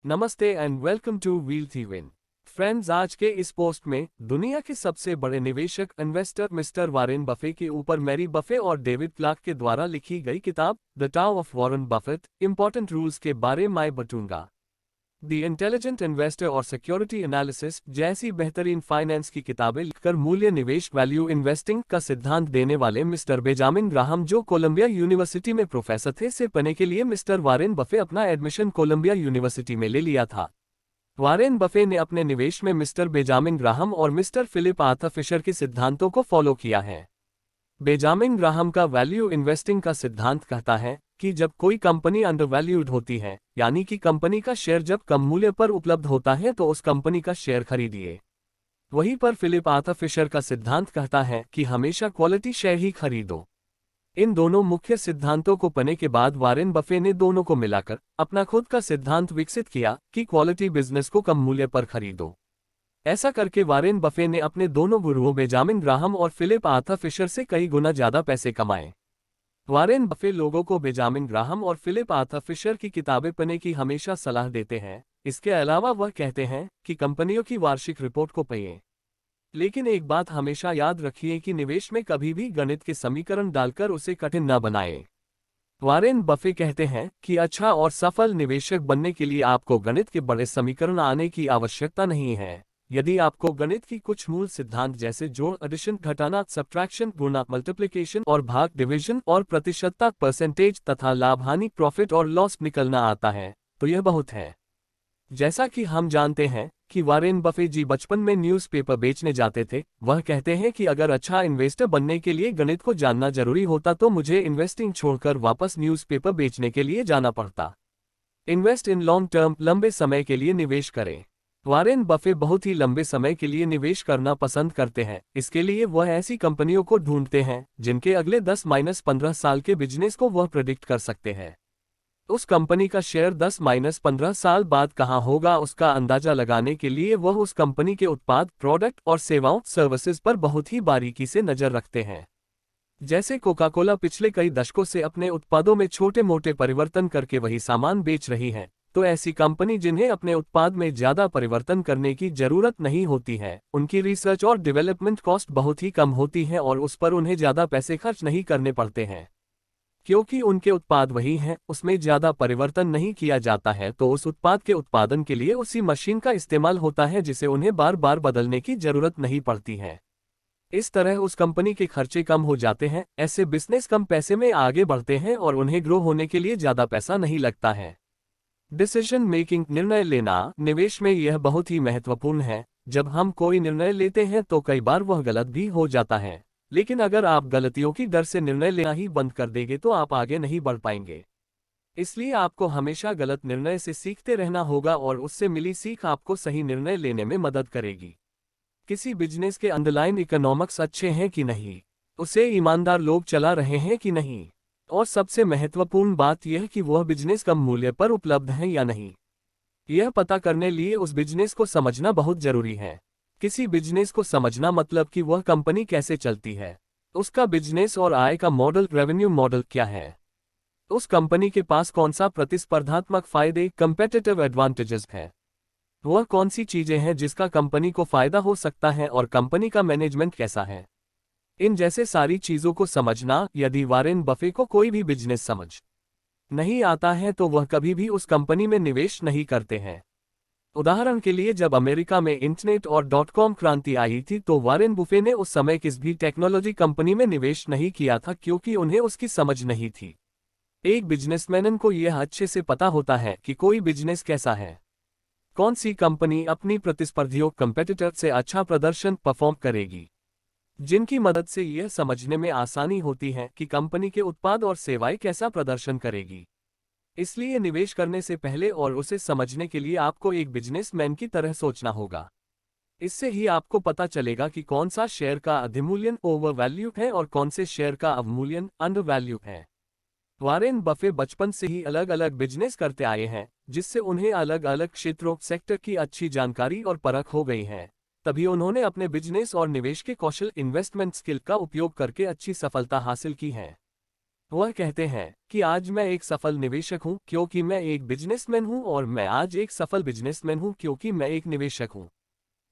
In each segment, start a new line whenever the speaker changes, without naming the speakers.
नमस्ते and welcome two wheel थी win. Friends, आज के इस पोस्ट में दुनिया के सबसे बड़े निवेशक इन्वेस्टर मिस्टर वारेन बफे के ऊपर मैरी बफे और डेविड क्लार्क के द्वारा लिखी गई किताब the tau of Warren Buffett important rules के बारे में बताऊंगा। द इंटेलिजेंट इन्वेस्टर और सिक्योरिटी एनालिसिस जैसी बेहतरीन फाइनेंस की किताबें लिखकर मूल्य निवेश वैल्यू इन्वेस्टिंग का सिद्धांत देने वाले मिस्टर बेंजामिन ग्राहम, जो कोलंबिया यूनिवर्सिटी में प्रोफेसर थे, से पढ़ने के लिए मिस्टर वारेन बफे अपना एडमिशन कोलंबिया यूनिवर्सिटी में ले लिया था। वारेन बफे ने अपने निवेश में मिस्टर बेंजामिन ग्राहम और मिस्टर फिलिप आर्थर फिशर के सिद्धांतों को फॉलो किया है। बेंजामिन ग्राहम का वैल्यू इन्वेस्टिंग का सिद्धांत कहता है कि जब कोई कंपनी अंडरवैल्यूड होती है, यानी कि कंपनी का शेयर जब कम मूल्य पर उपलब्ध होता है, तो उस कंपनी का शेयर खरीदिए। वहीं पर फिलिप आर्थर फिशर का सिद्धांत कहता है कि हमेशा क्वालिटी शेयर ही खरीदो। इन दोनों मुख्य सिद्धांतों को पढ़ने के बाद वारेन बफे ने दोनों को मिलाकर अपना खुद का सिद्धांत विकसित किया कि क्वालिटी बिजनेस को कम मूल्य पर खरीदो। ऐसा करके वारेन बफे ने अपने दोनों गुरुओं बेंजामिन ग्राहम और फिलिप आर्थर फिशर से कई गुना ज्यादा पैसे कमाए। वारेन बफे लोगों को बेंजामिन ग्राहम और फिलिप आर्थर फिशर की किताबें पढ़ने की हमेशा सलाह देते हैं। इसके अलावा वह कहते हैं कि कंपनियों की वार्षिक रिपोर्ट को पढ़िए। लेकिन एक बात हमेशा याद रखिए कि निवेश में कभी भी गणित के समीकरण डालकर उसे कठिन न बनाएं। वारेन बफे कहते हैं कि अच्छा और सफल निवेशक बनने के लिए आपको गणित के बड़े समीकरण आने की आवश्यकता नहीं है। यदि आपको गणित की कुछ मूल सिद्धांत जैसे जोड़, एडिशन, घटाना, सब्ट्रैक्शन, गुणा, मल्टीप्लिकेशन और भाग, डिवीजन और प्रतिशतता, परसेंटेज तथा लाभ हानि, प्रॉफिट और लॉस निकलना आता है, तो यह बहुत है। जैसा कि हम जानते हैं कि वारेन बफे जी बचपन में न्यूज़पेपर बेचने जाते थे। वह कहते हैं कि अगर अच्छा इन्वेस्टर बनने के लिए गणित को जानना जरूरी होता तो मुझे इन्वेस्टिंग छोड़कर वापस न्यूज़पेपर बेचने के लिए जाना पड़ता। इन्वेस्ट इन लॉन्ग टर्म, लंबे समय के लिए निवेश करें। वारेन बफे बहुत ही लंबे समय के लिए निवेश करना पसंद करते हैं। इसके लिए वह ऐसी कंपनियों को ढूंढते हैं जिनके अगले 10-15 साल के बिजनेस को वह प्रेडिक्ट कर सकते हैं। उस कंपनी का शेयर 10-15 साल बाद कहां होगा, उसका अंदाजा लगाने के लिए वह उस कंपनी के उत्पाद, प्रोडक्ट और सेवाओं, सर्विसेज पर बहुत ही बारीकी से नजर रखते हैं। जैसे कोका कोला पिछले कई दशकों से अपने उत्पादों में छोटे मोटे परिवर्तन करके वही सामान बेच रही है, तो ऐसी कंपनी जिन्हें अपने उत्पाद में ज्यादा परिवर्तन करने की जरूरत नहीं होती है, उनकी रिसर्च और डेवलपमेंट कॉस्ट बहुत ही कम होती है और उस पर उन्हें ज्यादा पैसे खर्च नहीं करने पड़ते हैं। क्योंकि उनके उत्पाद वही हैं, उसमें ज्यादा परिवर्तन नहीं किया जाता है, तो उस उत्पाद के उत्पादन के लिए उसी मशीन का इस्तेमाल होता है जिसे उन्हें बार बार बदलने की जरूरत नहीं पड़ती है। इस तरह उस कंपनी के खर्चे कम हो जाते हैं। ऐसे बिजनेस कम पैसे में आगे बढ़ते हैं और उन्हें ग्रो होने के लिए ज्यादा पैसा नहीं लगता है। डिसीजन मेकिंग, निर्णय लेना, निवेश में यह बहुत ही महत्वपूर्ण है। जब हम कोई निर्णय लेते हैं तो कई बार वह गलत भी हो जाता है, लेकिन अगर आप गलतियों की डर से निर्णय लेना ही बंद कर देंगे तो आप आगे नहीं बढ़ पाएंगे। इसलिए आपको हमेशा गलत निर्णय से सीखते रहना होगा और उससे मिली सीख आपको सही निर्णय लेने में मदद करेगी। किसी बिजनेस के अंडरलाइन इकोनॉमिक्स अच्छे हैं कि नहीं, उसे ईमानदार लोग चला रहे हैं कि नहीं, और सबसे महत्वपूर्ण बात यह कि वह बिजनेस कम मूल्य पर उपलब्ध है या नहीं, यह पता करने लिए उस बिजनेस को समझना बहुत जरूरी है। किसी बिजनेस को समझना मतलब कि वह कंपनी कैसे चलती है, उसका बिजनेस और आय का मॉडल, रेवेन्यू मॉडल क्या है, उस कंपनी के पास कौन सा प्रतिस्पर्धात्मक फायदे, कंपेटिटिव एडवांटेजेस है, वह कौन सी चीजें हैं जिसका कंपनी को फायदा हो सकता है, और कंपनी का मैनेजमेंट कैसा है। इन जैसे सारी चीजों को समझना। यदि वारेन बफे को कोई भी बिजनेस समझ नहीं आता है तो वह कभी भी उस कंपनी में निवेश नहीं करते हैं। उदाहरण के लिए, जब अमेरिका में इंटरनेट और .com क्रांति आई थी तो वारेन बफे ने उस समय किसी भी टेक्नोलॉजी कंपनी में निवेश नहीं किया था, क्योंकि उन्हें उसकी समझ नहीं थी। एक बिजनेसमैन को यह अच्छे से पता होता है कि कोई बिजनेस कैसा है, कौन सी कंपनी अपनी प्रतिस्पर्धियों, कंपेटिटर से अच्छा प्रदर्शन परफॉर्म करेगी, जिनकी मदद से यह समझने में आसानी होती है कि कंपनी के उत्पाद और सेवाएं कैसा प्रदर्शन करेगी। इसलिए निवेश करने से पहले और उसे समझने के लिए आपको एक बिजनेसमैन की तरह सोचना होगा। इससे ही आपको पता चलेगा कि कौन सा शेयर का अधिमूल्यन, ओवर वैल्यू है, और कौन से शेयर का अवमूल्यन, अंडर वैल्यू है। वारेन बफे बचपन से ही अलग अलग बिजनेस करते आए हैं, जिससे उन्हें अलग अलग क्षेत्रों, सेक्टर की अच्छी जानकारी और परख हो गई है। तभी उन्होंने अपने बिजनेस और निवेश के कौशल, इन्वेस्टमेंट स्किल का उपयोग करके अच्छी सफलता हासिल की है। वह कहते हैं कि आज मैं एक सफल निवेशक हूं क्योंकि मैं एक बिजनेसमैन हूं और मैं आज एक सफल बिजनेसमैन हूं क्योंकि मैं एक निवेशक हूं।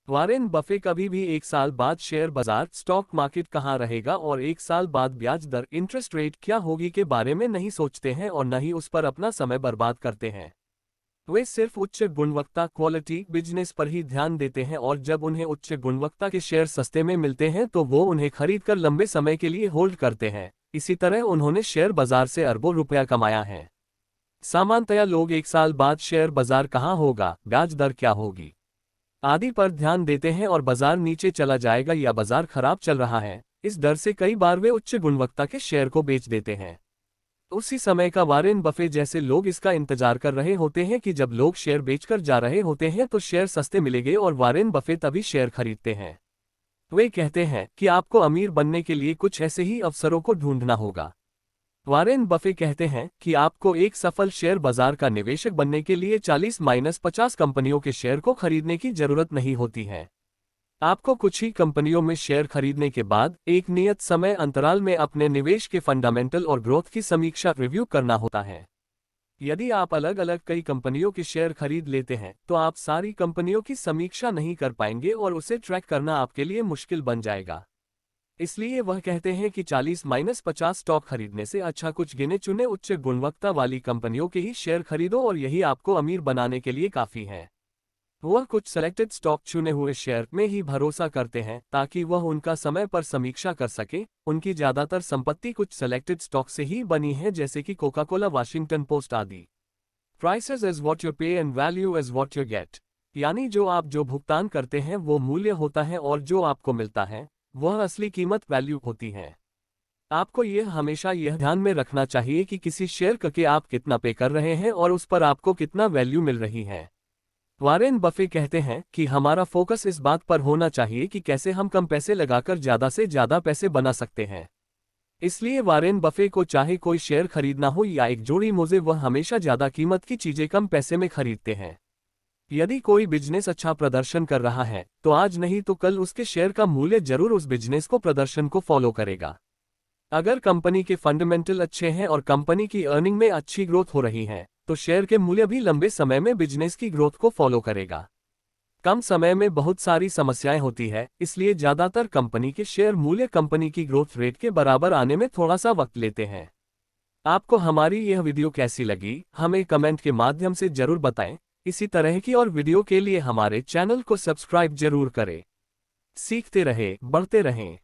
वॉरेन बफे कभी भी एक साल बाद शेयर बाजार स्टॉक मार्केट कहाँ रहेगा और एक साल बाद ब्याज दर इंटरेस्ट रेट क्या होगी के बारे में नहीं सोचते हैं और न ही उस पर अपना समय बर्बाद करते हैं। वे सिर्फ उच्च गुणवत्ता क्वालिटी बिजनेस पर ही ध्यान देते हैं और जब उन्हें उच्च गुणवत्ता के शेयर सस्ते में मिलते हैं तो वो उन्हें खरीदकर लंबे समय के लिए होल्ड करते हैं। इसी तरह उन्होंने शेयर बाजार से अरबों रुपया कमाया है। सामान्यतया लोग एक साल बाद शेयर बाजार कहाँ होगा, ब्याज दर क्या होगी आदि पर ध्यान देते हैं और बाजार नीचे चला जाएगा या बाजार खराब चल रहा है, इस डर से कई बार वे उच्च गुणवत्ता के शेयर को बेच देते हैं। उसी समय का वॉरेन बफे जैसे लोग इसका इंतजार कर रहे होते हैं कि जब लोग शेयर बेचकर जा रहे होते हैं तो शेयर सस्ते मिलेंगे और वॉरेन बफे तभी शेयर खरीदते हैं। वे कहते हैं कि आपको अमीर बनने के लिए कुछ ऐसे ही अवसरों को ढूंढना होगा। वॉरेन बफे कहते हैं कि आपको एक सफल शेयर बाजार का निवेशक बनने के लिए 40-50 कंपनियों के शेयर को खरीदने की जरूरत नहीं होती है। आपको कुछ ही कंपनियों में शेयर खरीदने के बाद एक नियत समय अंतराल में अपने निवेश के फंडामेंटल और ग्रोथ की समीक्षा रिव्यू करना होता है। यदि आप अलग अलग कई कंपनियों के शेयर खरीद लेते हैं तो आप सारी कंपनियों की समीक्षा नहीं कर पाएंगे और उसे ट्रैक करना आपके लिए मुश्किल बन जाएगा। इसलिए वह कहते हैं कि 40-50 स्टॉक खरीदने से अच्छा कुछ गिने चुने उच्च गुणवत्ता वाली कंपनियों के ही शेयर खरीदो और यही आपको अमीर बनाने के लिए काफी है। वह कुछ सेलेक्टेड स्टॉक चुने हुए शेयर में ही भरोसा करते हैं ताकि वह उनका समय पर समीक्षा कर सके। उनकी ज्यादातर संपत्ति कुछ सेलेक्टेड स्टॉक से ही बनी है जैसे कि कोका कोला, वाशिंगटन पोस्ट आदि। प्राइसेस इज वॉट यू पे and value is what you get, यानी जो आप जो भुगतान करते हैं वो मूल्य होता है और जो आपको मिलता है वह असली कीमत वैल्यू होती है। आपको यह हमेशा यह ध्यान में रखना चाहिए कि किसी शेयर के आप कितना पे कर रहे हैं और उस पर आपको कितना वैल्यू मिल रही है। वॉरेन बफे कहते हैं कि हमारा फोकस इस बात पर होना चाहिए कि कैसे हम कम पैसे लगाकर ज्यादा से ज्यादा पैसे बना सकते हैं। इसलिए वॉरेन बफे को चाहे कोई शेयर खरीदना हो या एक जोड़ी मोजे, वह हमेशा ज्यादा कीमत की चीजें कम पैसे में खरीदते हैं। यदि कोई बिजनेस अच्छा प्रदर्शन कर रहा है तो आज नहीं तो कल उसके शेयर का मूल्य जरूर उस बिजनेस को प्रदर्शन को फॉलो करेगा। अगर कंपनी के फंडामेंटल अच्छे हैं और कंपनी की अर्निंग में अच्छी ग्रोथ हो रही है तो शेयर के मूल्य भी लंबे समय में बिजनेस की ग्रोथ को फॉलो करेगा। कम समय में बहुत सारी समस्याएं होती है, इसलिए ज्यादातर कंपनी के शेयर मूल्य कंपनी की ग्रोथ रेट के बराबर आने में थोड़ा सा वक्त लेते हैं। आपको हमारी यह वीडियो कैसी लगी हमें कमेंट के माध्यम से जरूर बताएं। इसी तरह की और वीडियो के लिए हमारे चैनल को सब्सक्राइब जरूर करें। सीखते रहें, बढ़ते रहें।